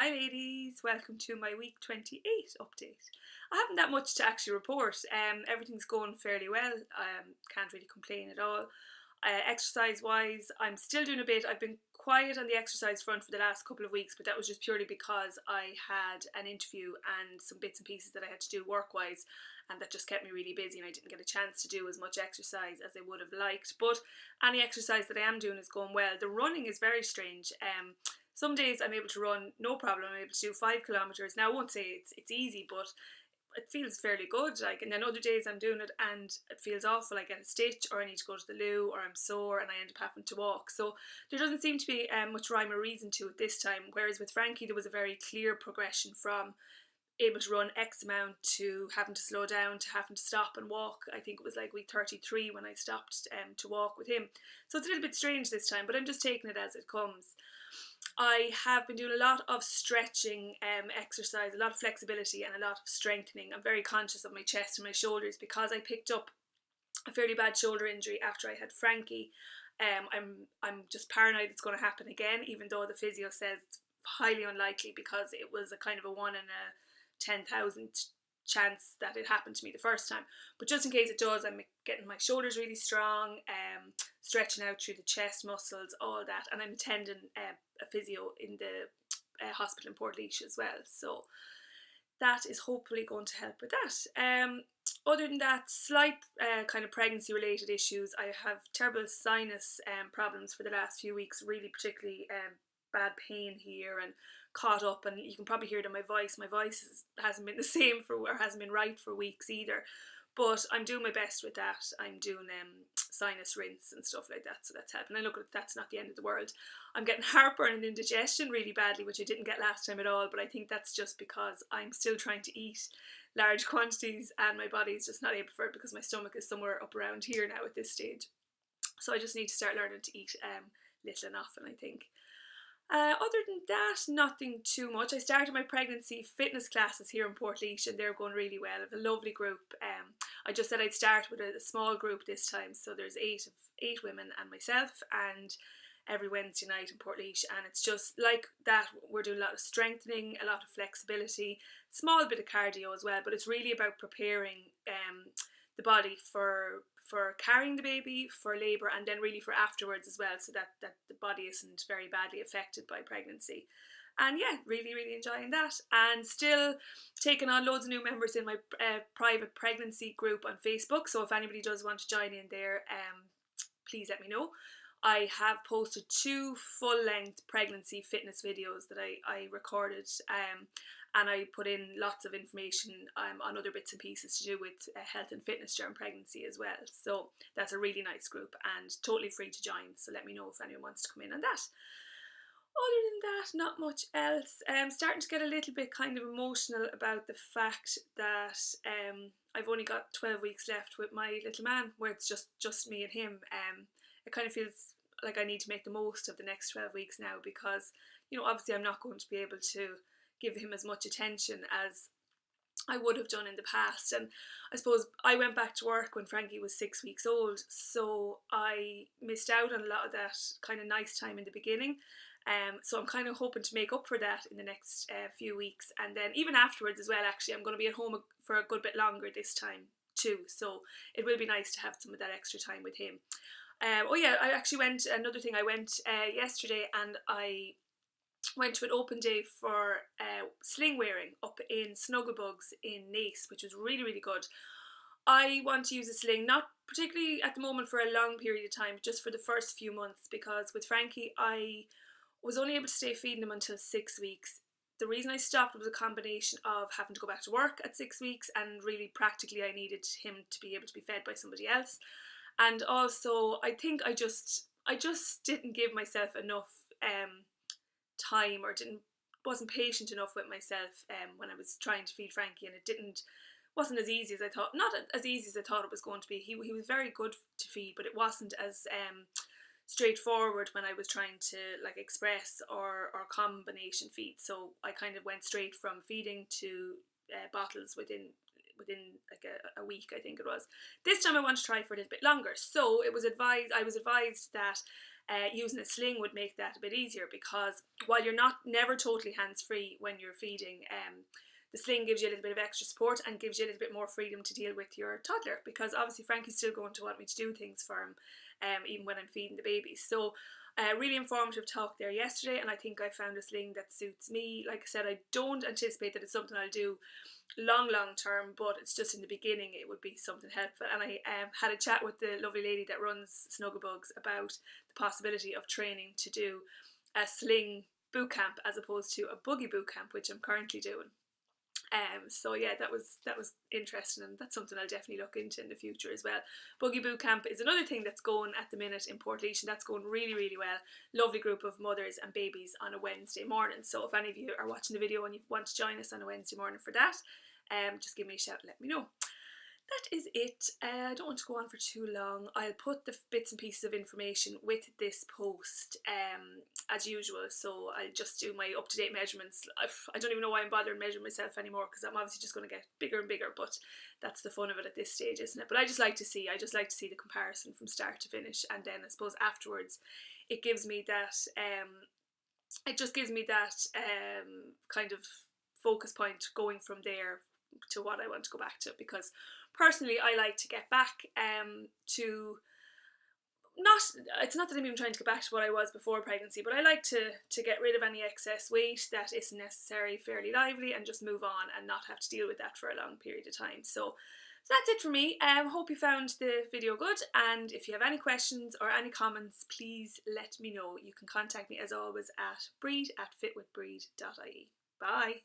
Hi ladies, welcome to my week 28 update. I haven't that much to actually report. Everything's going fairly well. Can't really complain at all. Exercise wise, I'm still doing a bit. I've been quiet on the exercise front for the last couple of weeks, but that was just purely because I had an interview and some bits and pieces that I had to do work wise, and that just kept me really busy, and I didn't get a chance to do as much exercise as I would have liked. But any exercise that I am doing is going well. The running is very strange. Some days I'm able to run no problem. I'm able to do 5 kilometers. Now I won't say it's easy, but it feels fairly good. And then other days I'm doing it and it feels awful. I get a stitch, or I need to go to the loo, or I'm sore and I end up having to walk. So there doesn't seem to be much rhyme or reason to it this time. Whereas with Frankie, there was a very clear progression from able to run X amount to having to slow down to having to stop and walk. I think it was like week 33 when I stopped to walk with him. So it's a little bit strange this time, but I'm just taking it as it comes. I have been doing a lot of stretching exercise, a lot of flexibility and a lot of strengthening. I'm very conscious of my chest and my shoulders because I picked up a fairly bad shoulder injury after I had Frankie. I'm just paranoid it's going to happen again, even though the physio says it's highly unlikely because it was a kind of a 1 in a 10,000 chance that it happened to me the first time. But just in case it does, I'm getting my shoulders really strong, stretching out through the chest muscles, all that, and I'm attending a physio in the hospital in Portlaoise as well, so that is hopefully going to help with that. Other than that, slight kind of pregnancy related issues. I have terrible sinus problems for the last few weeks, really particularly bad pain here and caught up, and you can probably hear it in my voice. My voice hasn't been the same or hasn't been right for weeks either, but I'm doing my best with that. I'm doing sinus rinse and stuff like that, so that's helping. And look, that's not the end of the world. I'm getting heartburn and indigestion really badly, which I didn't get last time at all, but I think that's just because I'm still trying to eat large quantities and my body is just not able for it because my stomach is somewhere up around here now at this stage. So I just need to start learning to eat little and often, I think. Other than that, nothing too much. I started my pregnancy fitness classes here in Portlaoise and they're going really well. I have a lovely group. I just said I'd start with a small group this time, so there's eight women and myself, and every Wednesday night in Portlaoise, and it's just like that. We're doing a lot of strengthening, a lot of flexibility, small bit of cardio as well, but it's really about preparing the body for carrying the baby, for labour, and then really for afterwards as well, so that the body isn't very badly affected by pregnancy. And yeah, really enjoying that, and still taking on loads of new members in my private pregnancy group on Facebook, so if anybody does want to join in there, please let me know. I have posted 2 full-length pregnancy fitness videos that I recorded, and I put in lots of information on other bits and pieces to do with health and fitness during pregnancy as well. So that's a really nice group and totally free to join, so let me know if anyone wants to come in on that. Other than that, not much else. I'm starting to get a little bit kind of emotional about the fact that I've only got 12 weeks left with my little man, where it's just me and him. It kind of feels like I need to make the most of the next 12 weeks now because, obviously I'm not going to be able to give him as much attention as I would have done in the past. And I suppose I went back to work when Frankie was 6 weeks old, so I missed out on a lot of that kind of nice time in the beginning. So I'm kind of hoping to make up for that in the next few weeks, and then even afterwards as well. Actually, I'm going to be at home for a good bit longer this time too, so it will be nice to have some of that extra time with him. I actually went, another thing, I went yesterday and I went to an open day for sling wearing up in Snugglebugs in Naas, which was really good. I want to use a sling, not particularly at the moment for a long period of time, just for the first few months, because with Frankie I was only able to stay feeding him until 6 weeks. The reason I stopped was a combination of having to go back to work at 6 weeks, and really practically I needed him to be able to be fed by somebody else. And also I think I just didn't give myself enough time, or wasn't patient enough with myself when I was trying to feed Frankie, and it wasn't as easy as I thought. Not as easy as I thought it was going to be. He was very good to feed, but it wasn't as straightforward when I was trying to express or combination feed. So I kind of went straight from feeding to bottles within like a week, I think it was. This time I want to try for a little bit longer. So I was advised that using a sling would make that a bit easier, because while you're never totally hands-free when you're feeding, the sling gives you a little bit of extra support and gives you a little bit more freedom to deal with your toddler, because obviously Frankie's still going to want me to do things for him, even when I'm feeding the baby. So really informative talk there yesterday, and I think I found a sling that suits me. Like I said, I don't anticipate that it's something I'll do long term, but it's just in the beginning it would be something helpful. And I had a chat with the lovely lady that runs Snugglebugs about the possibility of training to do a sling boot camp as opposed to a buggy boot camp, which I'm currently doing. So yeah, that was interesting, and that's something I'll definitely look into in the future as well. Buggy boot camp is another thing that's going at the minute in Portlaoise, and that's going really well. Lovely group of mothers and babies on a Wednesday morning. So if any of you are watching the video and you want to join us on a Wednesday morning for that, just give me a shout and let me know. That is it. I don't want to go on for too long. I'll put the bits and pieces of information with this post as usual, so I'll just do my up-to-date measurements. I don't even know why I'm bothering measuring myself anymore, because I'm obviously just going to get bigger and bigger, but that's the fun of it at this stage, isn't it? But I just like to see the comparison from start to finish, and then I suppose afterwards it gives me that kind of focus point going from there to what I want to go back to, because personally I like to get back to it's not that I'm even trying to get back to what I was before pregnancy, but I like to get rid of any excess weight that isn't necessary fairly lively, and just move on and not have to deal with that for a long period of time. So that's it for me. Hope you found the video good, and if you have any questions or any comments, please let me know. You can contact me as always at brid@fitwithbrid.ie. Bye.